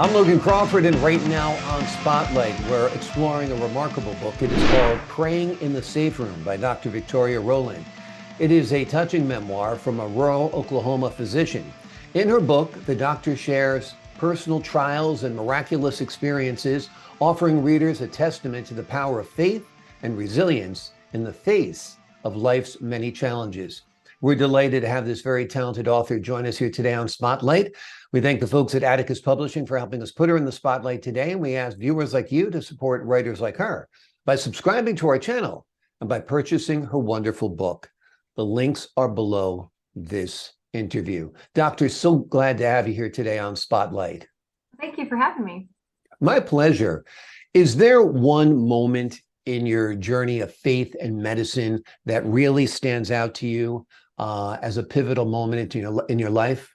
I'm Logan Crawford, and right now on Spotlight, we're exploring a remarkable book. It is called Praying in the Safe Room by Dr. Victoria Rowland. It is a touching memoir from a rural Oklahoma physician. In her book, the doctor shares personal trials and miraculous experiences, offering readers a testament to the power of faith and resilience in the face of life's many challenges. We're delighted to have this very talented author join us here today on Spotlight. We thank the folks at Atticus Publishing for helping us put her in the spotlight today, and we ask viewers like you to support writers like her by subscribing to our channel and by purchasing her wonderful book. The links are below this interview. Doctor, so glad to have you here today on Spotlight. Thank you for having me. My pleasure. Is there one moment in your journey of faith and medicine that really stands out to you as a pivotal moment in your life?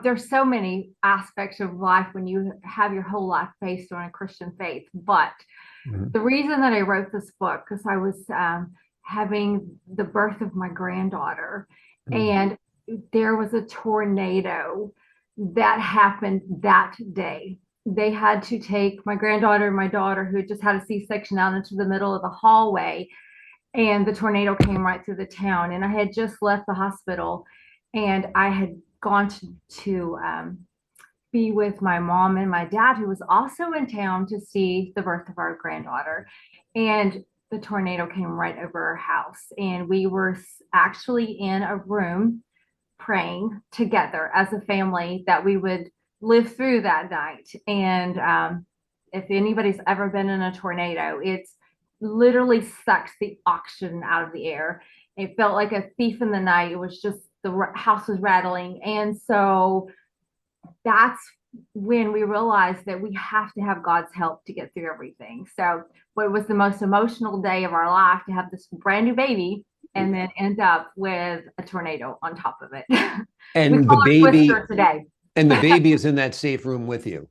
There's so many aspects of life when you have your whole life based on a Christian faith. But the reason that I wrote this book, because I was having the birth of my granddaughter, and there was a tornado that happened that day. They had to take my granddaughter and my daughter, who had just had a C-section, out into the middle of the hallway, and the tornado came right through the town. And I had just left the hospital, and I had gone to be with my mom and my dad, who was also in town to see the birth of our granddaughter. And the tornado came right over our house. And we were actually in a room praying together as a family that we would live through that night. And if anybody's ever been in a tornado, it's literally sucks the oxygen out of the air. It felt like a thief in the night. It was just, the house was rattling. And so that's when we realized that we have to have God's help to get through everything. So it was the most emotional day of our life to have this brand new baby and then end up with a tornado on top of it. And the baby today. And the baby is in that safe room with you.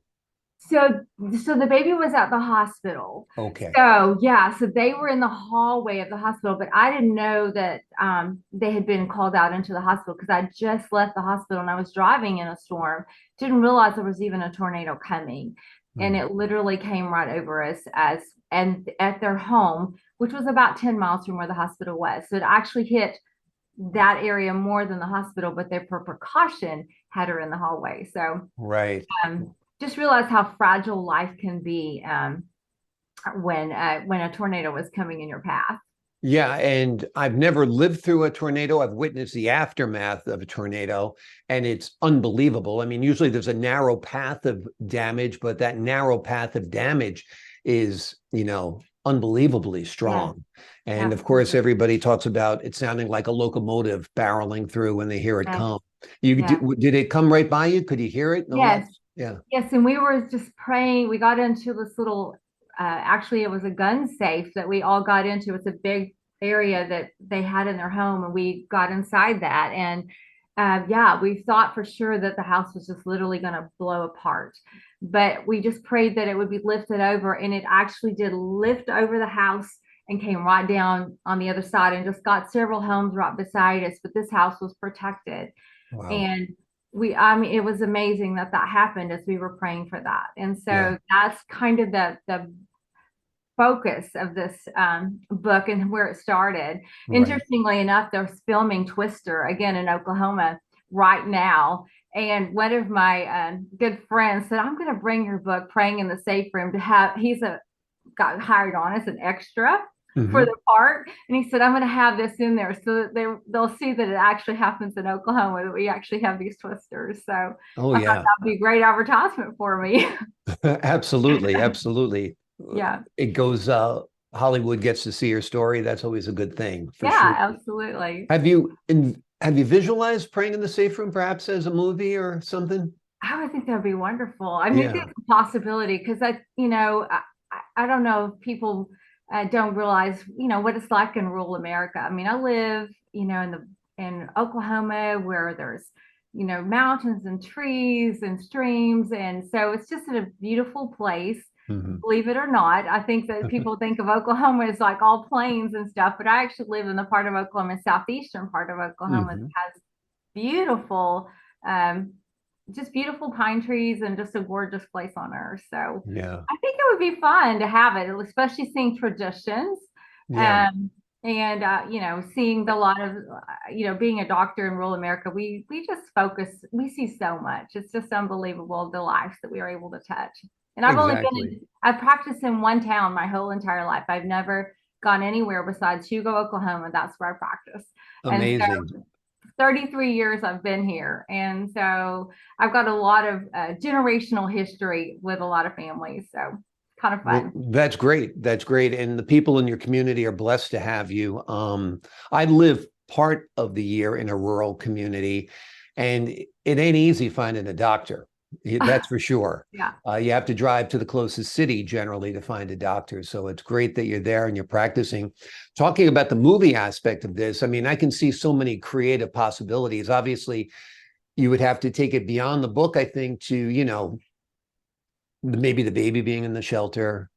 So the baby was at the hospital. Okay. So yeah, so they were in the hallway of the hospital, but I didn't know that they had been called out into the hospital, because I just left the hospital and I was driving in a storm. Didn't realize there was even a tornado coming, and it literally came right over us and at their home, which was about 10 miles from where the hospital was. So it actually hit that area more than the hospital, but they, for precaution, had her in the hallway. So right. Just realize how fragile life can be when a tornado is coming in your path. Yeah, and I've never lived through a tornado. I've witnessed the aftermath of a tornado, and it's unbelievable. I mean, usually there's a narrow path of damage, but that narrow path of damage is, unbelievably strong. Yeah. And of course, everybody talks about it sounding like a locomotive barreling through when they hear it come. Did it come right by you? Could you hear it? Yes. Yeah. Yes, and we were just praying. We got into this little, actually, it was a gun safe that we all got into. It's a big area that they had in their home, and we got inside that. And we thought for sure that the house was just literally going to blow apart. But we just prayed that it would be lifted over, and it actually did lift over the house and came right down on the other side and just got several homes right beside us. But this house was protected. Wow. And it was amazing that happened as we were praying for that. And so that's kind of the focus of this book and where it started. Right. Interestingly enough, they're filming Twister again in Oklahoma right now. And one of my good friends said, I'm going to bring your book, Praying in the Safe Room, to have, got hired on as an extra for the part. And he said, I'm going to have this in there so that they'll see that it actually happens in Oklahoma, that we actually have these twisters. So I thought that'd be great advertisement for me. Absolutely. Absolutely. Yeah. It goes, Hollywood gets to see your story. That's always a good thing. For sure. Absolutely. Have you visualized Praying in the Safe Room perhaps as a movie or something? I would think that'd be wonderful. I mean, it's a possibility, because I don't know if people don't realize, what it's like in rural America. I mean, I live, in Oklahoma, where there's, mountains and trees and streams. And so it's just a beautiful place. Believe it or not. I think that people think of Oklahoma as like all plains and stuff, but I actually live in the part of Oklahoma, southeastern part of Oklahoma, that has beautiful just beautiful pine trees and just a gorgeous place on earth. So Yeah. I think it would be fun to have it, especially seeing traditions. Yeah. Um, and seeing a lot of being a doctor in rural America, we just focus, we see so much. It's just unbelievable the lives that we are able to touch. And Exactly. I've practiced in one town my whole entire life. I've never gone anywhere besides Hugo, Oklahoma. That's where I practice. And Amazing. so 33 years I've been here. And so I've got a lot of generational history with a lot of families. So kind of Well, fun. that's great. That's great. And the people in your community are blessed to have you. I live part of the year in a rural community, and it ain't easy finding a doctor. That's for sure. Yeah. You have to drive to the closest city generally to find a doctor. So it's great that you're there and you're practicing. Talking about the movie aspect of this, I mean, I can see so many creative possibilities. Obviously, you would have to take it beyond the book, I think, to, maybe the baby being in the shelter,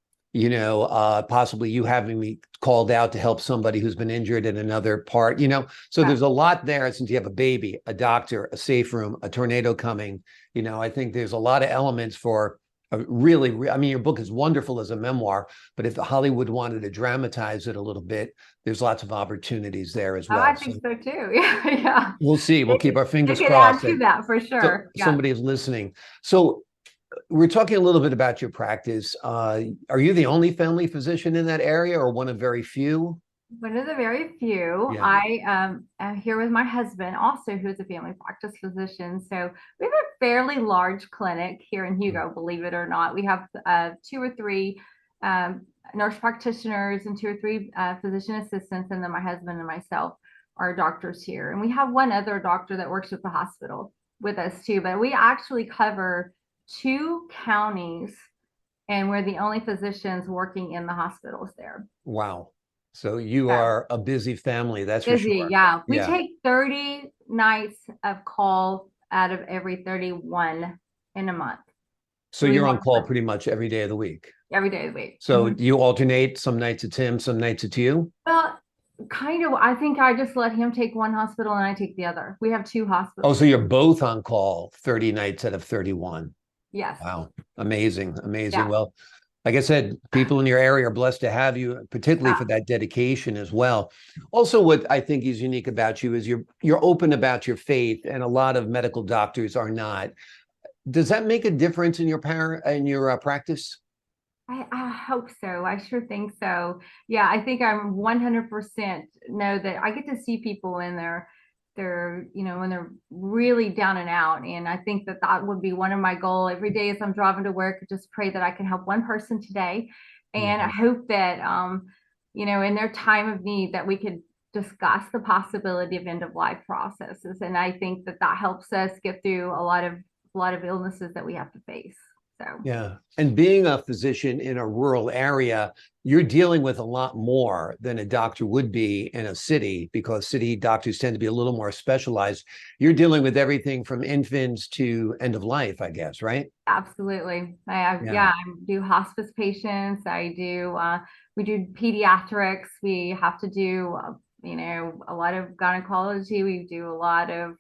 possibly you having me called out to help somebody who's been injured in another part, So Yeah. there's a lot there since you have a baby, a doctor, a safe room, a tornado coming. I think there's a lot of elements for a really, I mean, your book is wonderful as a memoir, but if Hollywood wanted to dramatize it a little bit, there's lots of opportunities there as Oh, I well. So think so too. Yeah. Yeah. we'll see. We'll keep our It fingers could add crossed to that that for sure. Yeah. somebody is listening. So we're talking a little bit about your practice. Are you the only family physician in that area or one of very few? One of the very few. Yeah. I am here with my husband, also who is a family practice physician. So we have a fairly large clinic here in Hugo, believe it or not. We have two or three nurse practitioners and two or three physician assistants, and then my husband and myself are doctors here. And we have one other doctor that works at the hospital with us too. But we actually cover two counties, and we're the only physicians working in the hospitals there. Wow. So you So are a busy family, that's for busy, sure. yeah. We Yeah. take 30 nights of call out of every 31 in a month. So So we you're on work call pretty much every day of the week. every day of the week. So you alternate, some nights it's him, some nights it's you? Well, kind of. I think I just let him take one hospital and I take the other. We have two Oh, so hospitals. you're both on call 30 nights out of 31. Yes. Wow. Amazing. Amazing. Yeah. Well, like I said, people in your area are blessed to have you, particularly Yeah. for that dedication as well. Also, what I think is unique about you is you're open about your faith, and a lot of medical doctors are not. Does that make a difference in your practice? I hope so. I sure think so. Yeah, I think I'm 100% know that I get to see people in when they're really down and out. And I think that that would be one of my goal every day as I'm driving to work, just pray that I can help one person today. And I Mhm. hope that, in their time of need that we could discuss the possibility of end of life processes. And I think that that helps us get through a lot of illnesses that we have to face. So. Yeah. And being a physician in a rural area, you're dealing with a lot more than a doctor would be in a city because city doctors tend to be a little more specialized. You're dealing with everything from infants to end of life, I guess, right? Absolutely. Yeah. Yeah, I do hospice patients. We do pediatrics. We have to do, a lot of gynecology. We do a lot of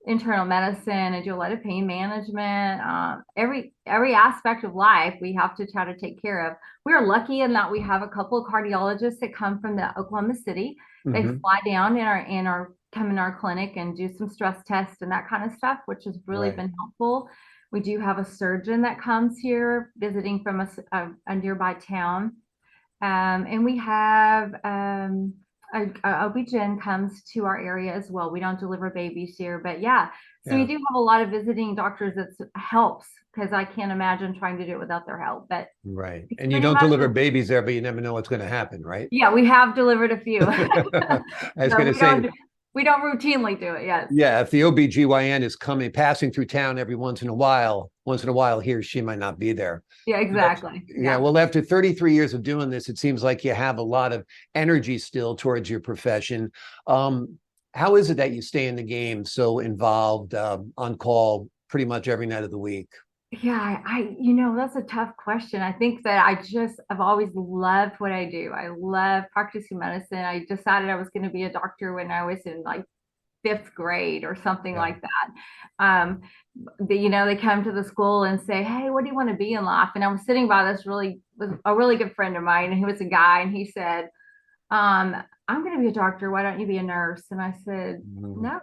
internal medicine. I do a lot of pain management. Every aspect of life we have to try to take care of. We are lucky in that we have a couple of cardiologists that come from the Oklahoma City. They Hmm. fly down come in our clinic and do some stress tests and that kind of stuff, which has really Right. been helpful. We do have a surgeon that comes here visiting from a nearby town. And we have a OB-GYN comes to our area as well. We don't deliver babies here, but yeah. So we Yeah. do have a lot of visiting doctors that helps because I can't imagine trying to do it without their help. But Right. it's And you pretty don't much, deliver babies there, but you never know what's going to happen, right? yeah, we have delivered a few. I was No, going to say, we don't routinely do it. Yes. yeah, if the OBGYN is passing through town every once in a while, he or she might not be there. Yeah, But, exactly. yeah, Yeah. well, after 33 years of doing this, it seems like you have a lot of energy still towards your profession. Um, how is it that you stay in the game so involved, on call pretty much every night of the week? Yeah, that's a tough question. I think that I've always loved what I do. I love practicing medicine. I decided I was going to be a doctor when I was in like fifth grade or something Yeah. like that. They come to the school and say, "Hey, what do you want to be in life?" And I was sitting by was a really good friend of mine, and he was a guy, and he said, "I'm going to be a doctor. Why don't you be a nurse?" And I said, "No,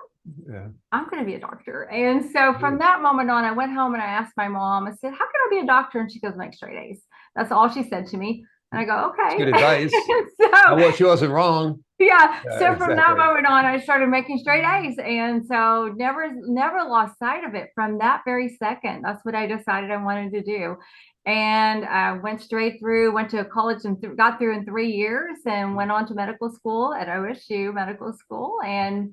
Yeah. I'm going to be a doctor." And so from that moment on, I went home and I asked my mom, I said, "How can I be a doctor?" And she goes, "Make straight A's." That's all she said to me. And I go, It's "Okay." good advice. So She wasn't wrong. yeah. Yeah, So from that exactly. moment on, I started making straight A's. And so never lost sight of it from that very second. That's what I decided I wanted to do. And went straight through, went to college and got through in 3 years and went on to medical school at OSU Medical School and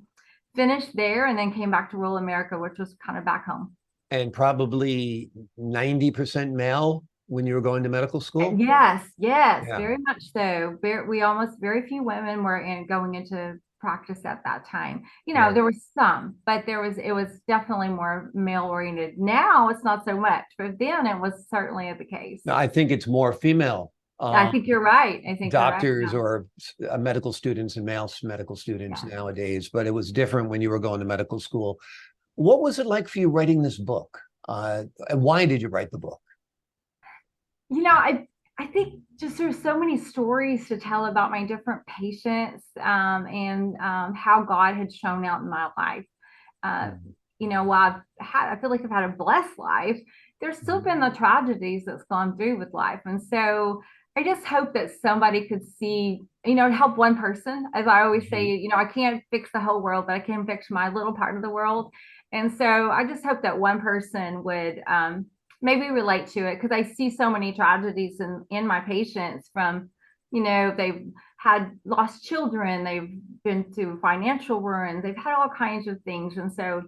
finished there and then came back to rural America, which was kind of back home. And probably 90% male when you were going to medical school? Yes, Yeah. very much so. Very few women were going into practice at that time. Right. There was some, but it was definitely more male oriented. Now it's not so much, but then it was certainly the case. No, I think it's more female I think you're right. I think you're right. doctors Yeah. or medical students and male medical students Yeah. nowadays, but it was different when you were going to medical school. What was it like for you writing this book? And why did you write the book? I think just there's so many stories to tell about my different patients, and how God had shown out in my life. While I feel like I've had a blessed life, there's still been the tragedies that's gone through with life. And so I just hope that somebody could see, help one person. As I always say, I can't fix the whole world, but I can fix my little part of the world. And so I just hope that one person would maybe relate to it, because I see so many tragedies in my patients from, they've had lost children, they've been through financial ruin, they've had all kinds of things. And so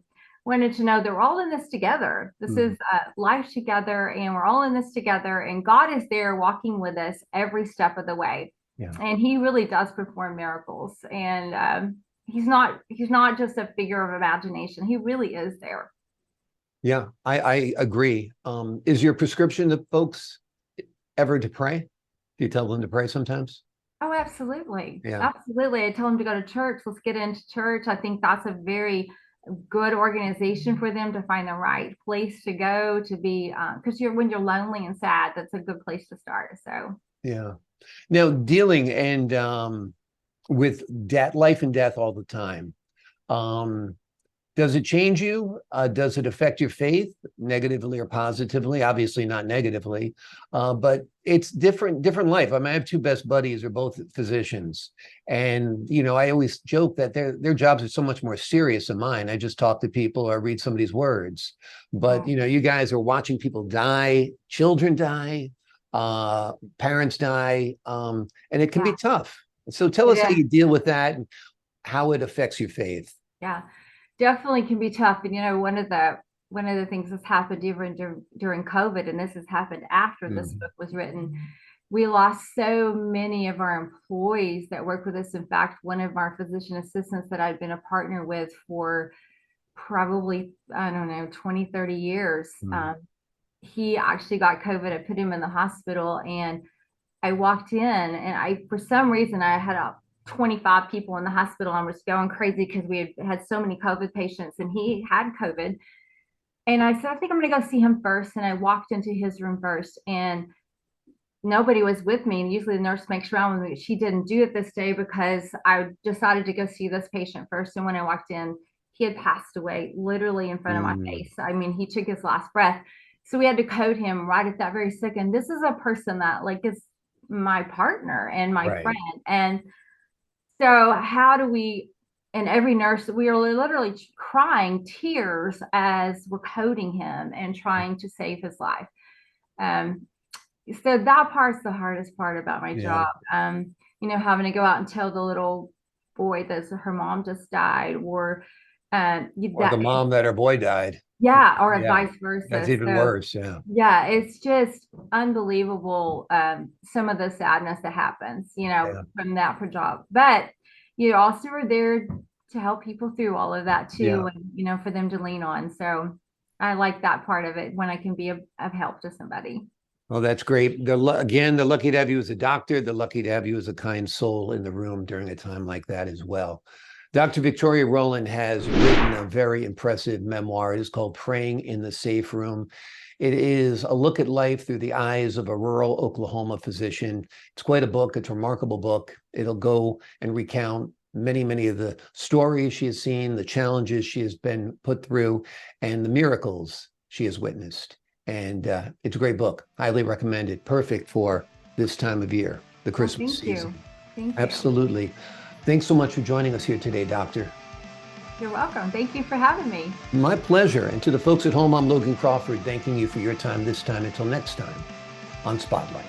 wanted to know that we're all in this together. This is life together, and we're all in this together, and God is there walking with us every step of the way. Yeah. And he really does perform miracles. And he's not just a figure of imagination. He really is there. Yeah, I agree. Is your prescription to folks ever to pray? Do you tell them to pray sometimes? Oh, absolutely. Yeah. Absolutely. I tell them to go to church. Let's get into church. I think that's a very good organization for them to find the right place to go to be, because when you're lonely and sad, that's a good place to start. So Yeah. Now, dealing with death, life and death all the time. Does it change you? Does it affect your faith negatively or positively? Obviously not negatively, but it's different life. I mean, I have two best buddies are both physicians, and I always joke that their jobs are so much more serious than mine. I just talk to people or read somebody's words, but you guys are watching people die, children die, parents die, and it can be tough. So tell us how you deal with that and how it affects your faith. Yeah, definitely can be tough. And one of the things that's happened during COVID, and this has happened after this book was written, we lost so many of our employees that work with us. In fact, one of our physician assistants that I've been a partner with for probably, I don't know, 20, 30 years, he actually got COVID. I put him in the hospital, and I walked in, and for some reason, I had 25 people in the hospital. I was going crazy because we had so many COVID patients, and he had COVID. And I said, I think I'm going to go see him first. And I walked into his room first, and nobody was with me. And usually the nurse makes around with me. She didn't do it this day because I decided to go see this patient first. And when I walked in, he had passed away literally in front of my face. I mean, he took his last breath. So we had to code him right at that very second. This is a person that is my partner and my friend. And so how do we, and every nurse, we are literally crying tears as we're coding him and trying to save his life. So that part's the hardest part about my job. Having to go out and tell the little boy that her mom just died, or the mom that her boy died. Or vice versa. That's even worse. Yeah, it's just unbelievable. Some of the sadness that happens, from that job. But you also are there to help people through all of that too, and for them to lean on. So I like that part of it when I can be of help to somebody. Well, that's great. They're lucky to have you as a doctor. They're lucky to have you as a kind soul in the room during a time like that as well. Dr. Victoria Rowland has written a very impressive memoir. It is called Praying in the Safe Room. It is a look at life through the eyes of a rural Oklahoma physician. It's quite a book. It's a remarkable book. It'll go and recount many of the stories she has seen, the challenges she has been put through, and the miracles she has witnessed. And it's a great book. Highly recommended. Perfect for this time of year, the Christmas season. Thank you. Absolutely. Thanks so much for joining us here today, Doctor. You're welcome. Thank you for having me. My pleasure. And to the folks at home, I'm Logan Crawford, thanking you for your time this time. Until next time on Spotlight.